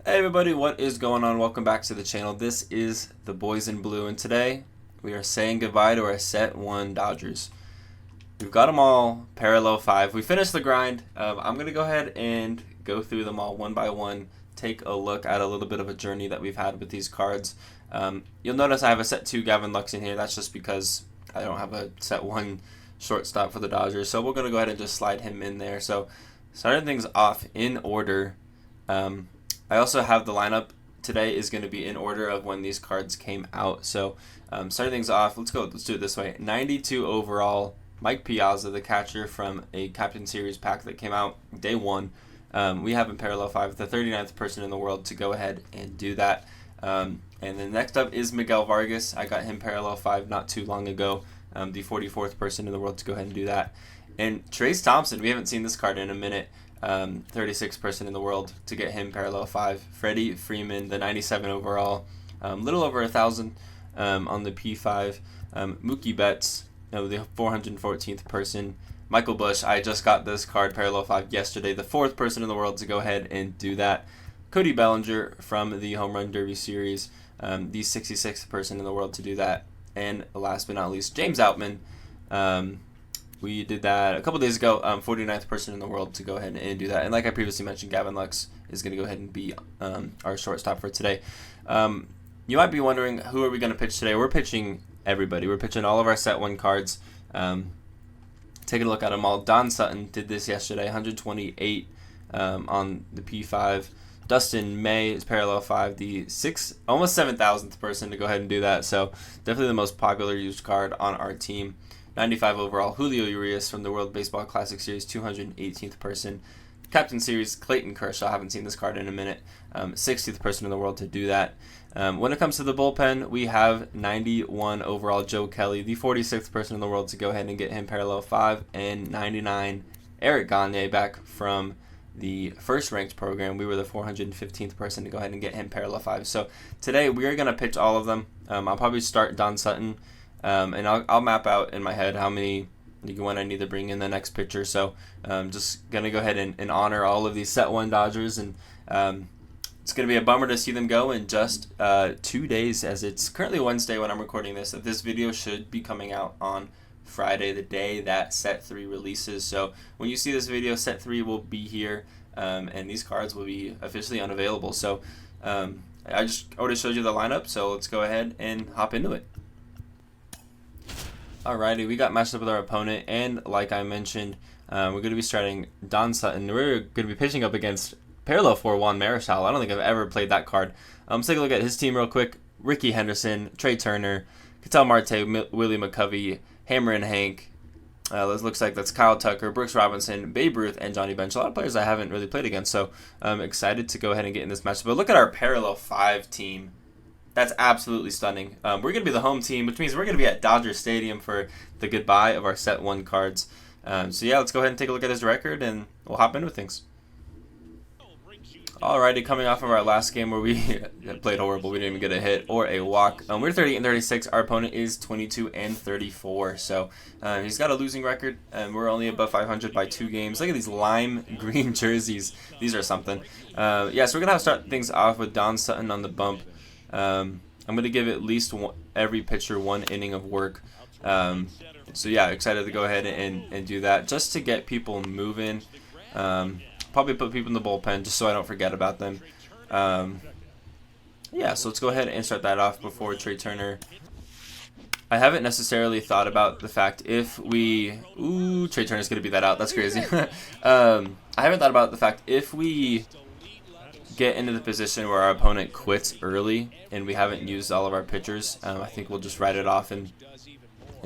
Hey everybody, what is going on? Welcome back to the channel. This is the Boys in Blue, and today we are saying goodbye to our Set 1 Dodgers. We've got them all parallel 5. We finished the grind. I'm going to go ahead and go through them all one by one, take a look at a little bit of a journey that we've had with these cards. You'll notice I have a Set 2 Gavin Lux in here. That's just because I don't have a Set 1 shortstop for the Dodgers, so we're going to go ahead and just slide him in there. So starting things off in order, I also have the lineup today is going to be in order of when these cards came out. So starting things off, let's do it this way. 92 overall, Mike Piazza, the catcher from a Captain Series pack that came out day 1. We have in parallel 5, the 39th person in the world to go ahead and do that. And then next up is Miguel Vargas. I got him parallel 5 not too long ago. The 44th person in the world to go ahead and do that. And Trace Thompson, we haven't seen this card in a minute. 36th person in the world to get him parallel 5. Freddie Freeman, the 97 overall, little over 1,000 on the P5. Mookie Betts, the 414th person. Michael Bush, I just got this card parallel 5 yesterday, the 4th person in the world to go ahead and do that. Cody Bellinger from the Home Run Derby series, the 66th person in the world to do that. And last but not least, James Outman. We did that a couple days ago, 49th person in the world to go ahead and do that. And like I previously mentioned, Gavin Lux is going to go ahead and be our shortstop for today. You might be wondering, who are we going to pitch today? We're pitching everybody. We're pitching all of our Set 1 cards. Taking a look at them all. Don Sutton did this yesterday, 128 on the P5. Dustin May is parallel 5, the almost 7,000th person to go ahead and do that. So definitely the most popular used card on our team. 95 overall, Julio Urias from the World Baseball Classic Series, 218th person. Captain Series, Clayton Kershaw, I haven't seen this card in a minute. 60th person in the world to do that. When it comes to the bullpen, we have 91 overall, Joe Kelly, the 46th person in the world to go ahead and get him parallel 5. And 99, Eric Gagne, back from the first ranked program. We were the 415th person to go ahead and get him parallel 5. So today we are going to pitch all of them. I'll probably start Don Sutton. And I'll map out in my head how many when I need to bring in the next pitcher. So just going to go ahead and honor all of these Set 1 Dodgers. And it's going to be a bummer to see them go in just 2 days, as it's currently Wednesday when I'm recording this. This video should be coming out on Friday, the day that Set 3 releases. So when you see this video, Set 3 will be here, and these cards will be officially unavailable. So I just already showed you the lineup, so let's go ahead and hop into it. Alrighty, we got matched up with our opponent, and like I mentioned, we're going to be starting Don Sutton. We're going to be pitching up against parallel 4 Juan Marichal. I don't think I've ever played that card. Let's take a look at his team real quick. Ricky Henderson, Trey Turner, Ketel Marte, Willie McCovey, Hammer and Hank. Looks like that's Kyle Tucker, Brooks Robinson, Babe Ruth, and Johnny Bench. A lot of players I haven't really played against, so I'm excited to go ahead and get in this matchup. But look at our parallel 5 team. That's absolutely stunning. We're going to be the home team, which means we're going to be at Dodger Stadium for the goodbye of our Set 1 cards. So yeah, let's go ahead and take a look at his record, and we'll hop into things. Alrighty, coming off of our last game where we played horrible. We didn't even get a hit or a walk. We're 38 and 36. Our opponent is 22 and 34. So he's got a losing record, and we're only above 500 by 2 games. Look at these lime green jerseys. These are something. Yeah, so we're going to start things off with Don Sutton on the bump. I'm going to give at least every pitcher 1 inning of work. So yeah, excited to go ahead and do that just to get people moving. Probably put people in the bullpen just so I don't forget about them. Yeah, so let's go ahead and start that off before Trey Turner. I haven't necessarily thought about the fact if we... Ooh, Trey Turner's going to beat that out. That's crazy. I haven't thought about the fact if we get into the position where our opponent quits early and we haven't used all of our pitchers, I think we'll just write it off and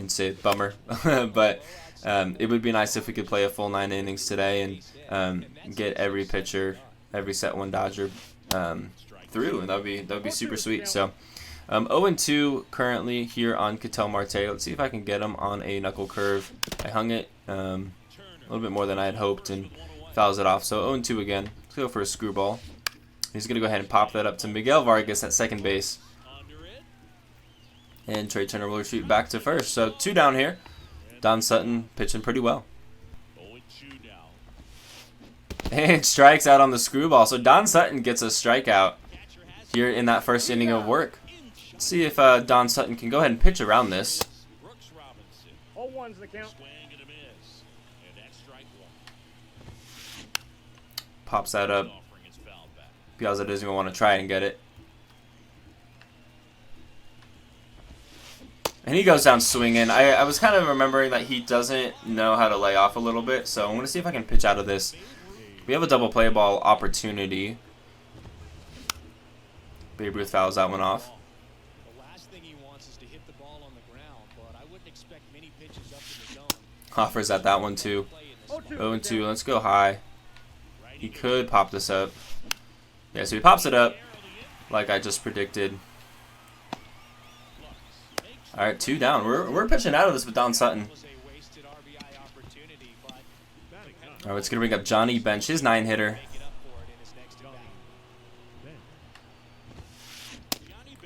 say bummer. But it would be nice if we could play a full 9 innings today and get every pitcher, every Set 1 Dodger through, and that would be super sweet. So 0-2 currently here on Ketel Marte. Let's see if I can get him on a knuckle curve. I hung it a little bit more than I had hoped and fouls it off. So 0-2 again. Let's go for a screwball. He's going to go ahead and pop that up to Miguel Vargas at second base. And Trey Turner will retreat back to first. So 2 down here. Don Sutton pitching pretty well. And strikes out on the screwball. So Don Sutton gets a strikeout here in that first inning of work. Let's see if Don Sutton can go ahead and pitch around this. All one's the count. Pops that up. Piazza doesn't even want to try and get it. And he goes down swinging. I was kind of remembering that he doesn't know how to lay off a little bit, so I'm going to see if I can pitch out of this. We have a double play ball opportunity. Babe Ruth fouls that one off. The last thing he wants is to hit the ball on the ground, but I wouldn't expect many pitches up in the zone. Offers at that one too. 0-2. Let's go high. He could pop this up. Yeah, so he pops it up like I just predicted. All right, 2 down. We're pitching out of this with Don Sutton. All right, it's gonna bring up Johnny Bench, his 9-hitter.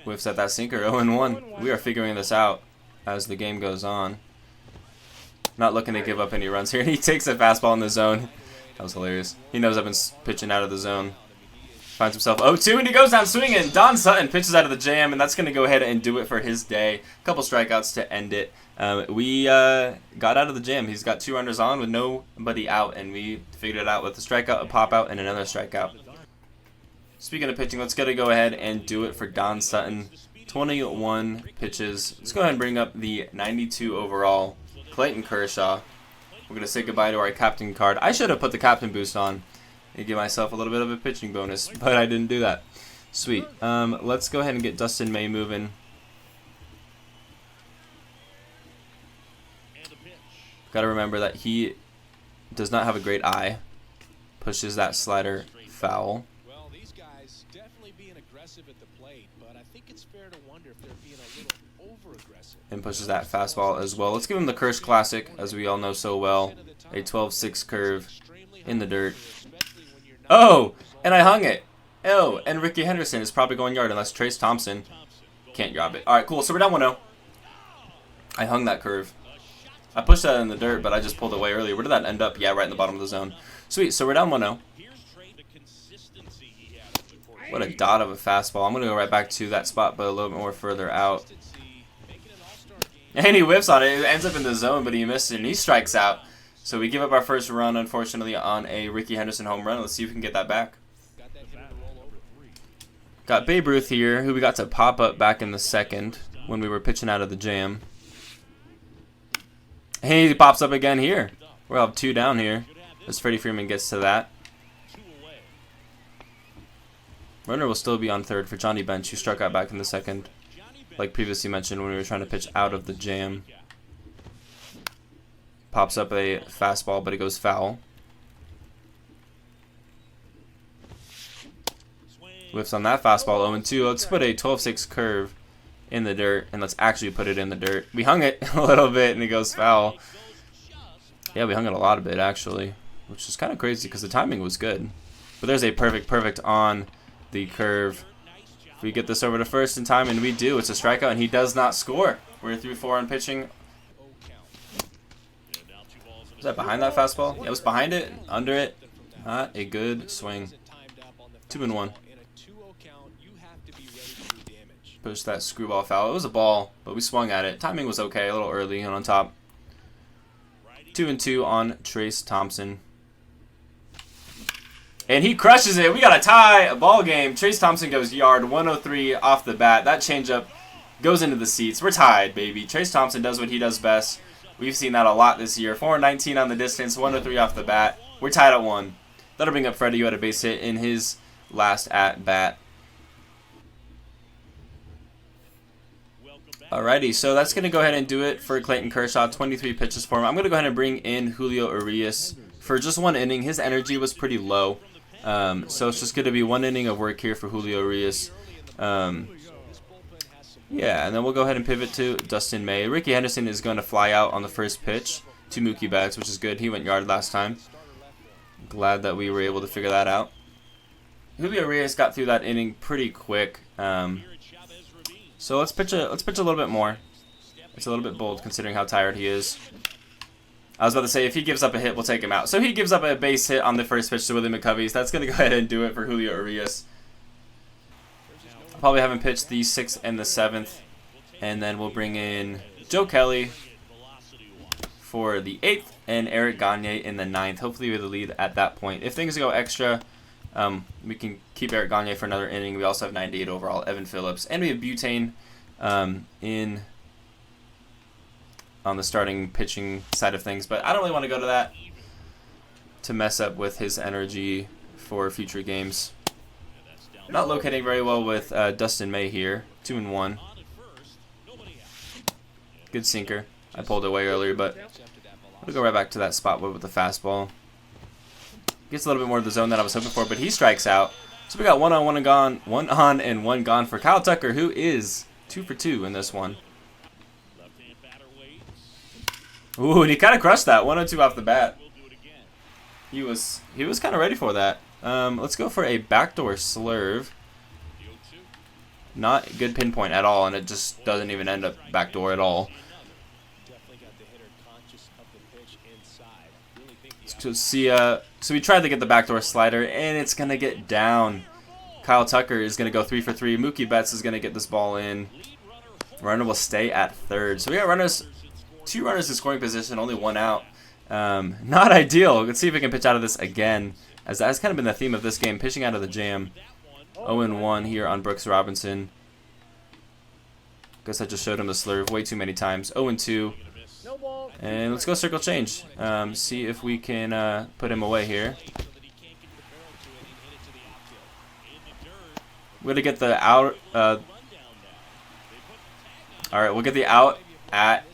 Whiffs at that sinker. 0-1. We are figuring this out as the game goes on. Not looking to give up any runs here. He takes a fastball in the zone. That was hilarious. He knows I've been pitching out of the zone. Finds himself 0-2, and he goes down swinging. Don Sutton pitches out of the jam, and that's going to go ahead and do it for his day. A couple strikeouts to end it. We got out of the jam. He's got 2 runners on with nobody out, and we figured it out with a strikeout, a pop-out, and another strikeout. Speaking of pitching, let's go ahead and do it for Don Sutton. 21 pitches. Let's go ahead and bring up the 92 overall Clayton Kershaw. We're going to say goodbye to our captain card. I should have put the captain boost on and give myself a little bit of a pitching bonus, but I didn't do that. Sweet. Let's go ahead and get Dustin May moving. Got to remember that he does not have a great eye. Pushes that slider foul. Well, these guys definitely being aggressive at the plate, but I think it's fair to wonder if they're being a little over-aggressive. And pushes that fastball as well. Let's give him the Kirsch Classic, as we all know so well. A 12-6 curve in the dirt. Oh, and I hung it. Oh, and Ricky Henderson is probably going yard unless Trace Thompson can't grab it. All right, cool. So we're down 1-0. I hung that curve. I pushed that in the dirt, but I just pulled away earlier. Where did that end up? Yeah, right in the bottom of the zone. Sweet. So we're down 1-0. What a dot of a fastball. I'm going to go right back to that spot, but a little bit more further out. And he whiffs on it. It ends up in the zone, but he missed it, and he strikes out. So we give up our first run, unfortunately, on a Ricky Henderson home run. Let's see if we can get that back. Got Babe Ruth here, who we got to pop up back in the second when we were pitching out of the jam. And he pops up again here. We'll have 2 down here as Freddie Freeman gets to that. Runner will still be on third for Johnny Bench, who struck out back in the second, like previously mentioned when we were trying to pitch out of the jam. Pops up a fastball, but it goes foul. Whiffs on that fastball, 0-2. Let's put a 12-6 curve in the dirt, and let's actually put it in the dirt. We hung it a little bit, and it goes foul. Yeah, we hung it a lot of it, actually, which is kind of crazy because the timing was good. But there's a perfect on the curve. If we get this over to first in time, and we do, it's a strikeout, and he does not score. We're 3-4 on pitching. Was that behind that fastball? Yeah, it was behind it, under it. Not a good swing. 2-1. Push that screwball foul. It was a ball, but we swung at it. Timing was okay, a little early and on top. 2-2 on Trace Thompson. And he crushes it. We got a tie, a ball game. Trace Thompson goes yard, 103 off the bat. That changeup goes into the seats. We're tied, baby. Trace Thompson does what he does best. We've seen that a lot this year. 419 on the distance, 103 off the bat. We're tied at 1. That'll bring up Freddie, who had a base hit in his last at-bat. Alrighty, so that's going to go ahead and do it for Clayton Kershaw. 23 pitches for him. I'm going to go ahead and bring in Julio Urias for just 1 inning. His energy was pretty low, so it's just going to be 1 inning of work here for Julio Urias. Yeah, and then we'll go ahead and pivot to Dustin May. Ricky Henderson is going to fly out on the first pitch to Mookie Betts, which is good. He went yard last time. Glad that we were able to figure that out. Julio Urias got through that inning pretty quick. So let's pitch a little bit more. It's a little bit bold considering how tired he is. I was about to say, if he gives up a hit, we'll take him out. So he gives up a base hit on the first pitch to Willie McCovey. That's going to go ahead and do it for Julio Urias. I'll probably have him pitch the 6th and the 7th. And then we'll bring in Joe Kelly for the 8th and Eric Gagne in the 9th. Hopefully we have the lead at that point. If things go extra, we can keep Eric Gagne for another inning. We also have 98 overall, Evan Phillips. And we have Butane in on the starting pitching side of things. But I don't really want to go to that to mess up with his energy for future games. Not locating very well with Dustin May here. 2-1. Good sinker. I pulled away earlier, but I'll go right back to that spot with the fastball. Gets a little bit more of the zone that I was hoping for, but he strikes out. So we got 1 on, 1 gone, 1 on and 1 gone for Kyle Tucker, who is 2 for 2 in this one. Ooh, and he kind of crushed that 102 off the bat. He was kind of ready for that. Let's go for a backdoor slurve. Not good pinpoint at all, and it just doesn't even end up backdoor at all. So we tried to get the backdoor slider, and it's going to get down. Kyle Tucker is going to go 3 for 3. Mookie Betts is going to get this ball in. Runner will stay at third. So we got runners, 2 runners in scoring position, only 1 out. Not ideal. Let's see if we can pitch out of this again, as that has kind of been the theme of this game, pitching out of the jam. 0-1 here on Brooks Robinson. Guess I just showed him the slurve way too many times. 0-2. And let's go circle change. See if we can put him away here. We're going to get the out. Alright, we'll get the out at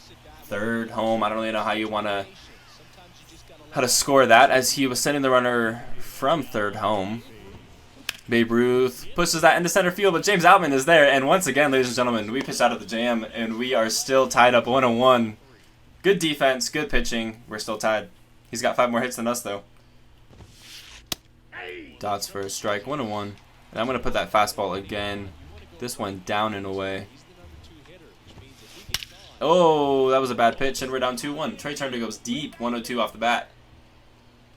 third home. I don't really know how you want to score that, as he was sending the runner from third home. Babe Ruth pushes that into center field, but James Outman is there. And once again, ladies and gentlemen, we pitched out of the jam, and we are still tied up 1-1. Good defense, good pitching. We're still tied. He's got 5 more hits than us, though. Dots for a strike, 1-1. And I'm going to put that fastball again. This one down and away. Oh, that was a bad pitch, and we're down 2-1. Trey Turner goes deep, 102 off the bat.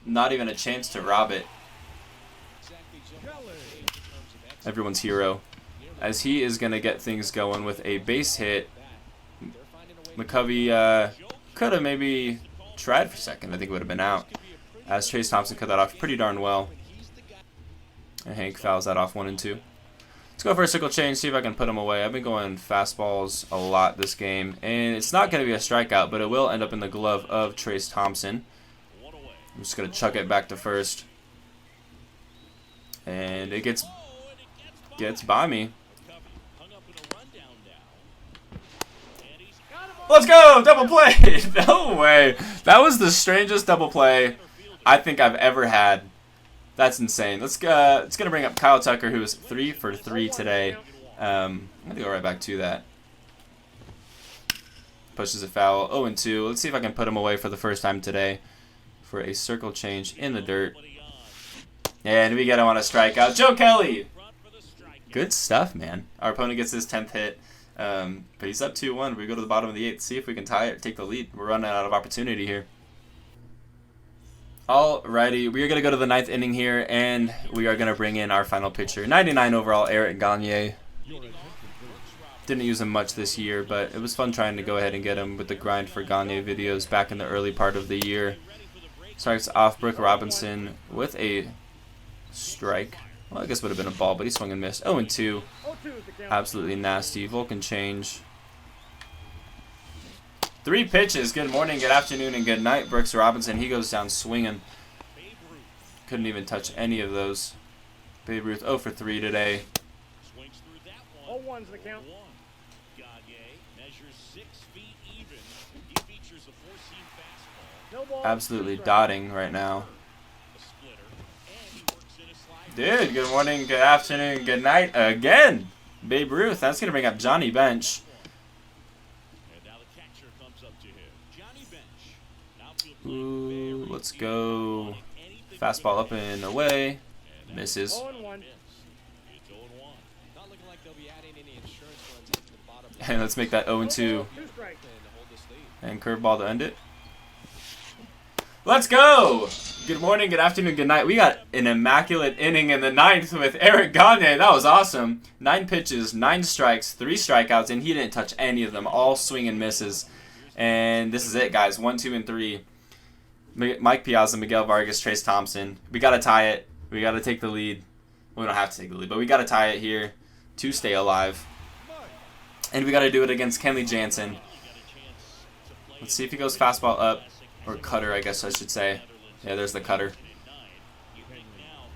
Not even a chance to rob it. Everyone's hero, as he is going to get things going with a base hit. McCovey could have maybe tried for second. I think it would have been out, as Chase Thompson cut that off pretty darn well. And Hank fouls that off 1-2. Let's go for a circle change, see if I can put him away. I've been going fastballs a lot this game, and it's not going to be a strikeout, but it will end up in the glove of Trace Thompson. I'm just going to chuck it back to first. And it gets by me. Let's go! Double play! No way! That was the strangest double play I think I've ever had. That's insane. It's gonna bring up Kyle Tucker, who is 3 for 3 today. I'm gonna go right back to that. Pushes a foul. 0-2. Let's see if I can put him away for the first time today for a circle change in the dirt. And we get him on a strikeout. Joe Kelly! Good stuff, man. Our opponent gets his 10th hit. But he's up 2-1. We go to the bottom of the 8th. See if we can tie it, take the lead. We're running out of opportunity here. Alrighty, we are going to go to the 9th inning here, and we are going to bring in our final pitcher. 99 overall, Eric Gagne. Didn't use him much this year, but it was fun trying to go ahead and get him with the Grind for Gagne videos back in the early part of the year. Starts off Brooks Robinson with a strike. Well, I guess it would have been a ball, but he swung and missed. 0-2. Absolutely nasty. Vulcan change. 3 pitches. Good morning, good afternoon, and good night. Brooks Robinson, he goes down swinging. Couldn't even touch any of those. Babe Ruth 0 for 3 today. 0-1's the count. Absolutely dotting right now. Dude, good morning, good afternoon, good night again. Babe Ruth, that's going to bring up Johnny Bench. Ooh, let's go. Fastball up and away. Misses. And let's make that 0-2. And curveball to end it. Let's go! Good morning, good afternoon, good night. We got an immaculate inning in the 9th with Eric Gagne. That was awesome. 9 pitches, 9 strikes, 3 strikeouts, and he didn't touch any of them. All swing and misses. And this is it, guys. 1, 2, and 3. Mike Piazza, Miguel Vargas, Trace Thompson. We got to tie it. We got to take the lead. We don't have to take the lead, but we got to tie it here to stay alive. And we got to do it against Kenley Jansen. Let's see if he goes fastball up. Or cutter, I guess I should say. Yeah, there's the cutter.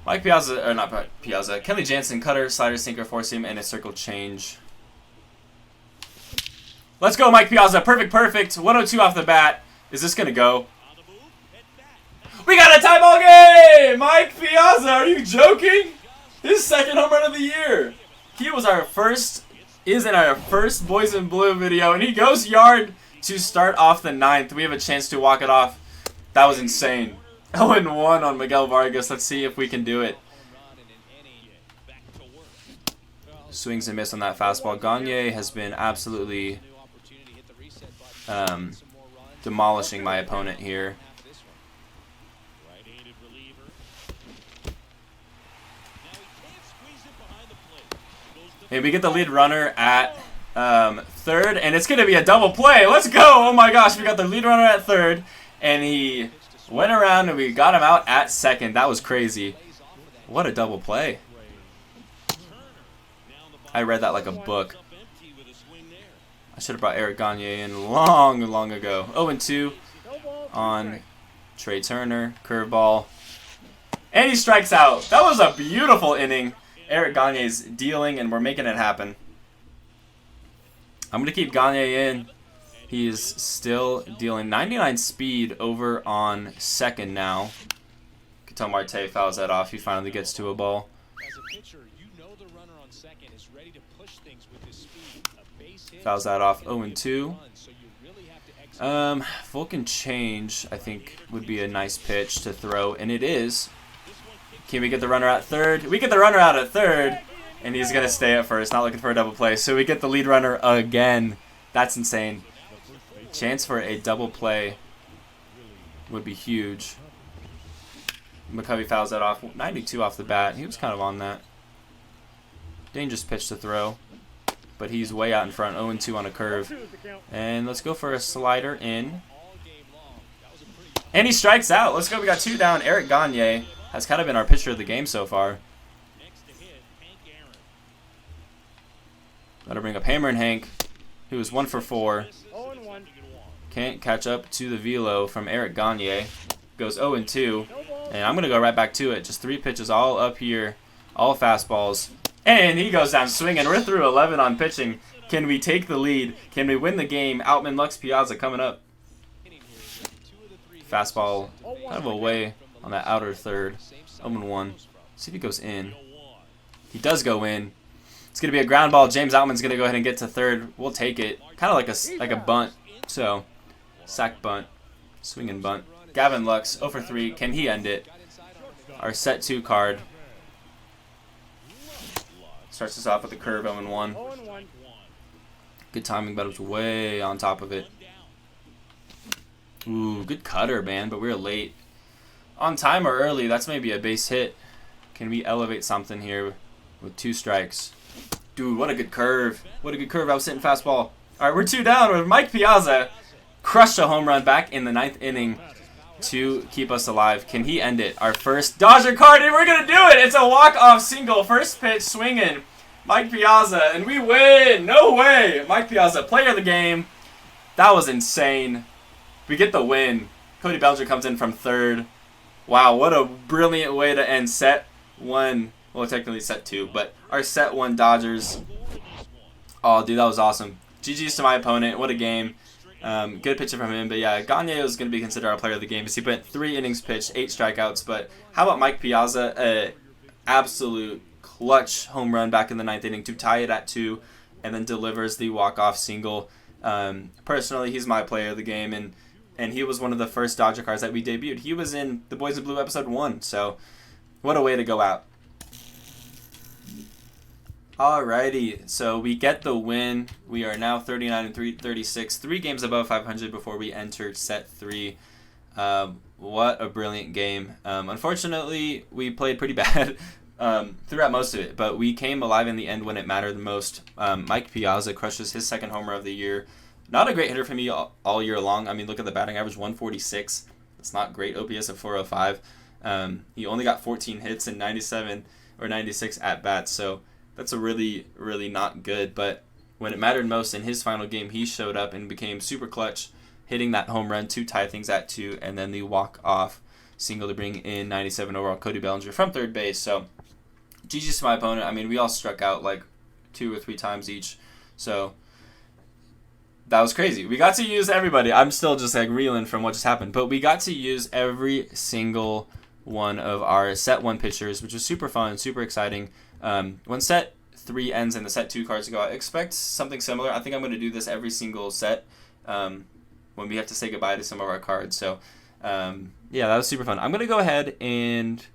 Mike Piazza, or not Piazza. Kenley Jansen, cutter, slider, sinker, four seam, and a circle change. Let's go, Mike Piazza. Perfect. 102 off the bat. Is this going to go? We got a tie ball game! Mike Piazza, are you joking? His second home run of the year. He was is in our first Boys in Blue video, and he goes yard to start off the 9th. We have a chance to walk it off. That was insane. 0-1 on Miguel Vargas. Let's see if we can do it. Swings and miss on that fastball. Gagne has been absolutely demolishing my opponent here. Hey, we get the lead runner at third, and it's going to be a double play. Let's go. Oh, my gosh. We got the lead runner at third, and he went around, and we got him out at second. That was crazy. What a double play. I read that like a book. I should have brought Eric Gagne in long ago. 0-2 on Trey Turner. Curveball. And he strikes out. That was a beautiful inning. Eric Gagne's dealing, and we're making it happen. I'm going to keep Gagne in. He is still dealing. 99 speed over on second now. Ketel Marte fouls that off. He finally gets to a ball. As a pitcher, you know the runner on second is ready to push things with his speed. A base hit, Fouls that off. 0-2. so you really have to Vulcan change, I think, would be a nice pitch to throw, and it is. Can we get the runner at third? We get the runner out at third, and he's going to stay at first, not looking for a double play. So we get the lead runner again. That's insane. Chance for a double play would be huge. McCovey fouls that off. 92 off the bat. He was kind of on that. Dangerous pitch to throw, but he's way out in front. 0-2 on a curve. And let's go for a slider in. And he strikes out. Let's go. We got 2 down. Eric Gagne has kind of been our pitcher of the game so far. Got to bring up Hammer and Hank, who is 1 for 4. Can't catch up to the velo from Eric Gagne. Goes 0-2. And I'm going to go right back to it. Just 3 pitches all up here. All fastballs. And he goes down swinging. We're through 11 on pitching. Can we take the lead? Can we win the game? Outman Lux Piazza coming up. Fastball kind of away on that outer third. 0-1. See if he goes in. He does go in. It's going to be a ground ball. James Outman's going to go ahead and get to third. We'll take it. Kind of like a bunt. So, sack bunt. Swing and bunt. Gavin Lux, 0 for 3. Can he end it? Our set 2 card. Starts us off with the curve, 0-1. Good timing, but it was way on top of it. Ooh, good cutter, man, but we were late. On time or early, that's maybe a base hit. Can we elevate something here with 2 strikes? Dude, what a good curve. What a good curve. I was hitting fastball. All right, we're 2 down with Mike Piazza. Crushed a home run back in the 9th inning to keep us alive. Can he end it? Our first Dodger card, and we're going to do it. It's a walk-off single. First pitch swinging. Mike Piazza, and we win. No way. Mike Piazza, player of the game. That was insane. We get the win. Cody Bellinger comes in from third. Wow, what a brilliant way to end set 1. Well, technically set 2, but our set 1 Dodgers. Oh, dude, that was awesome. GG's to my opponent. What a game. Good pitching from him. But yeah, Gagne was going to be considered our player of the game because he went 3 innings pitched, 8 strikeouts. But how about Mike Piazza? Absolute clutch home run back in the 9th inning to tie it at 2 and then delivers the walk-off single. Personally, he's my player of the game, and he was one of the first Dodger cards that we debuted. He was in the Boys in Blue episode 1, so what a way to go out. Alrighty, so we get the win. We are now 39-36, 3 games above 500 before we enter set 3. what a brilliant game. Unfortunately, we played pretty bad throughout most of it, but we came alive in the end when it mattered the most. Mike Piazza crushes his second homer of the year. Not a great hitter for me all year long. I mean, look at the batting average, 146. It's not great. OPS of 405. He only got 14 hits and 97 or 96 at-bats, so that's a really, really not good. But when it mattered most in his final game, he showed up and became super clutch, hitting that home run to tie things at 2, and then the walk-off single to bring in 97 overall Cody Bellinger from third base. So GG's to my opponent. I mean, we all struck out like 2 or 3 times each, so that was crazy. We got to use everybody. I'm still just like reeling from what just happened, but we got to use every single one of our set 1 pitchers, which was super fun, super exciting. When set 3 ends and the set 2 cards go out, expect something similar. I think I'm going to do this every single set when we have to say goodbye to some of our cards. So yeah, that was super fun. I'm going to go ahead and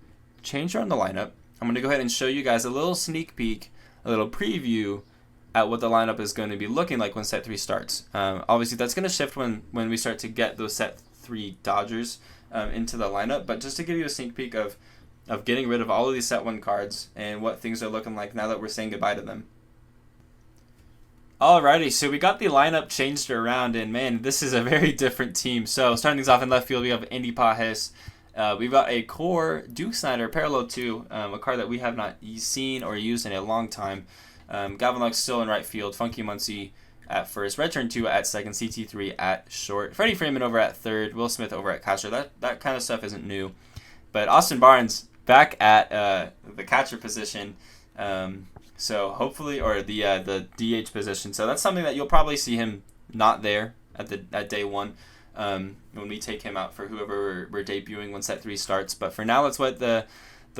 change around the lineup. I'm going to go ahead and show you guys a little sneak peek, a little preview at what the lineup is going to be looking like when set 3 starts. Obviously, that's going to shift when we start to get those set 3 Dodgers into the lineup, but just to give you a sneak peek of getting rid of all of these set 1 cards and what things are looking like now that we're saying goodbye to them. Alrighty, so we got the lineup changed around, and man, this is a very different team. So starting things off in left field, we have Andy Pajes. We've got a core Duke Snider parallel 2, a card that we have not seen or used in a long time. Gavin Lux still in right field, Funky Muncy at first, Return 2 at second, CT3 at short, Freddie Freeman over at third, Will Smith over at catcher. That kind of stuff isn't new. But Austin Barnes back at the catcher position, so hopefully, or the DH position. So that's something that you'll probably see him not there at day 1 when we take him out for whoever we're debuting when set 3 starts. But for now, that's what the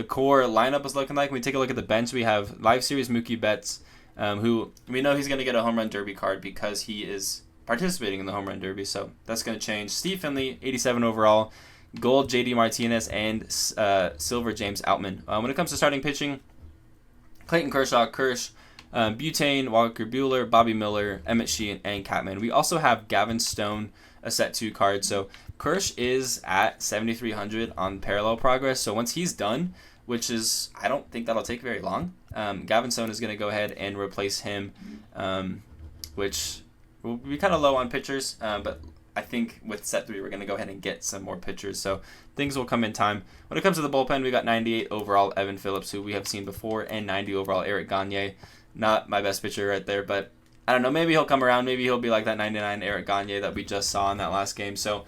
core lineup is looking like. When we take a look at the bench, we have live series Mookie Betts, who we know he's going to get a home run derby card because he is participating in the home run derby, so that's going to change. Steve Finley, 87 overall, gold JD Martinez, and silver James Outman. When it comes to starting pitching, Clayton Kershaw, Butane, Walker Buehler, Bobby Miller, Emmett Sheehan, and Catman. We also have Gavin Stone, a set 2 card. So Kersh is at 7,300 on parallel progress. So once he's done, which is, I don't think that'll take very long, Gavin Stone is going to go ahead and replace him, which will be kind of low on pitchers, but I think with set 3 we're going to go ahead and get some more pitchers, so things will come in time. When it comes to the bullpen, we got 98 overall Evan Phillips, who we have seen before, and 90 overall Eric Gagne. Not my best pitcher right there, but I don't know, maybe he'll come around, maybe he'll be like that 99 Eric Gagne that we just saw in that last game. So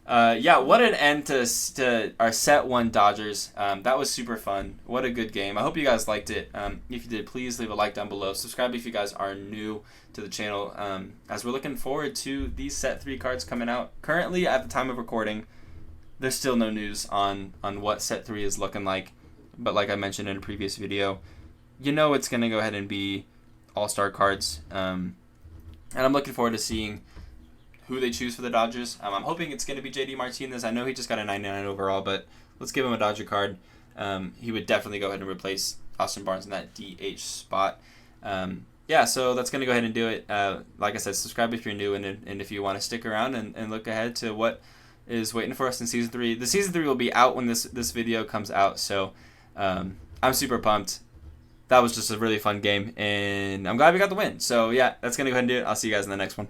yeah, what an end to our set 1 Dodgers. That was super fun. What a good game. I hope you guys liked it. If you did, please leave a like down below. Subscribe if you guys are new to the channel, as we're looking forward to these set 3 cards coming out. Currently, at the time of recording, there's still no news on what set 3 is looking like. But like I mentioned in a previous video, you know it's going to go ahead and be all-star cards. And I'm looking forward to seeing who they choose for the Dodgers. I'm hoping it's going to be JD Martinez. I know he just got a 99 overall, but let's give him a Dodger card. He would definitely go ahead and replace Austin Barnes in that DH spot. Yeah, so that's going to go ahead and do it. Like I said, subscribe if you're new, and if you want to stick around and look ahead to what is waiting for us in Season 3. The Season 3 will be out when this video comes out, so I'm super pumped. That was just a really fun game, and I'm glad we got the win. So yeah, that's going to go ahead and do it. I'll see you guys in the next one.